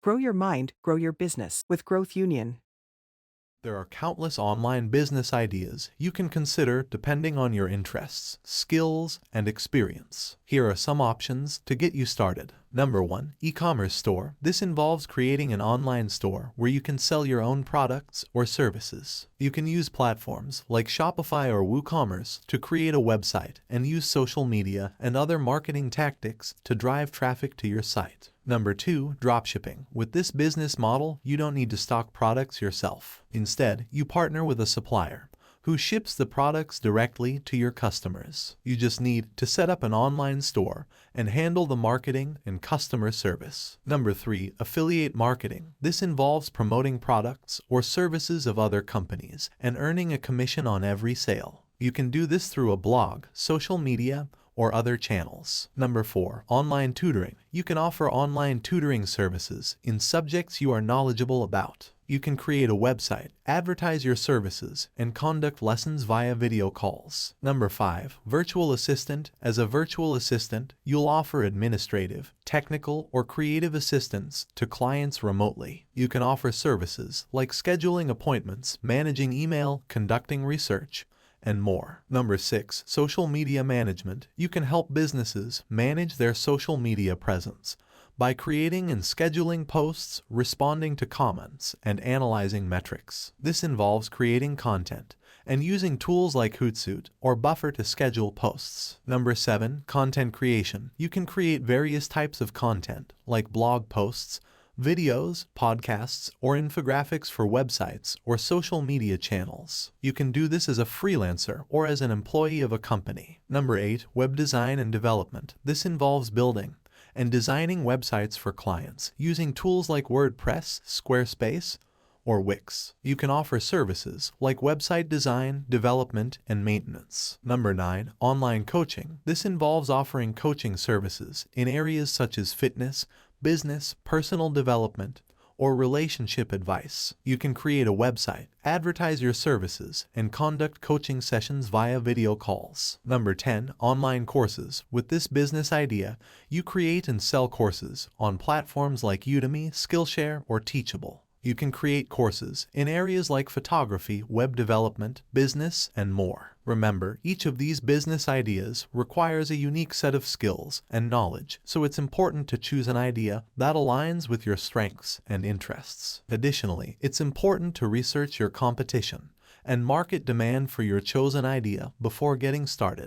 Grow your mind, grow your business with Growth Union. There are countless online business ideas you can consider depending on your interests, skills, and experience. Here are some options to get you started. Number 1. E-commerce store. This involves creating an online store where you can sell your own products or services. You can use platforms like Shopify or WooCommerce to create a website and use social media and other marketing tactics to drive traffic to your site. Number 2. Dropshipping. With this business model, you don't need to stock products yourself. Instead, you partner with a supplier who ships the products directly to your customers. You just need to set up an online store and handle the marketing and customer service. Number 3. Affiliate marketing. This involves promoting products or services of other companies and earning a commission on every sale. You can do this through a blog, social media, or other channels. Number 4. Online tutoring. You can offer online tutoring services in subjects you are knowledgeable about. You can create a website, advertise your services, and conduct lessons via video calls. Number 5. Virtual assistant. As a virtual assistant, you'll offer administrative, technical, or creative assistance to clients remotely. You can offer services like scheduling appointments, managing email, conducting research, and more. Number 6. Social media management. You can help businesses manage their social media presence by creating and scheduling posts, responding to comments, and analyzing metrics. This involves creating content and using tools like Hootsuite or Buffer to schedule posts. Number 7. Content creation. You can create various types of content like blog posts, videos, podcasts, or infographics for websites or social media channels. You can do this as a freelancer or as an employee of a company. Number 8. Web design and development. This involves building and designing websites for clients using tools like WordPress, Squarespace, or Wix. You can offer services like website design, development, and maintenance. Number 9. Online coaching. This involves offering coaching services in areas such as fitness, business, personal development, or relationship advice. You can create a website, advertise your services, and conduct coaching sessions via video calls. Number 10. Online courses. With this business idea, you create and sell courses on platforms like Udemy, Skillshare, or Teachable. You can create courses in areas like photography, web development, business, and more. Remember, each of these business ideas requires a unique set of skills and knowledge, so it's important to choose an idea that aligns with your strengths and interests. Additionally, it's important to research your competition and market demand for your chosen idea before getting started.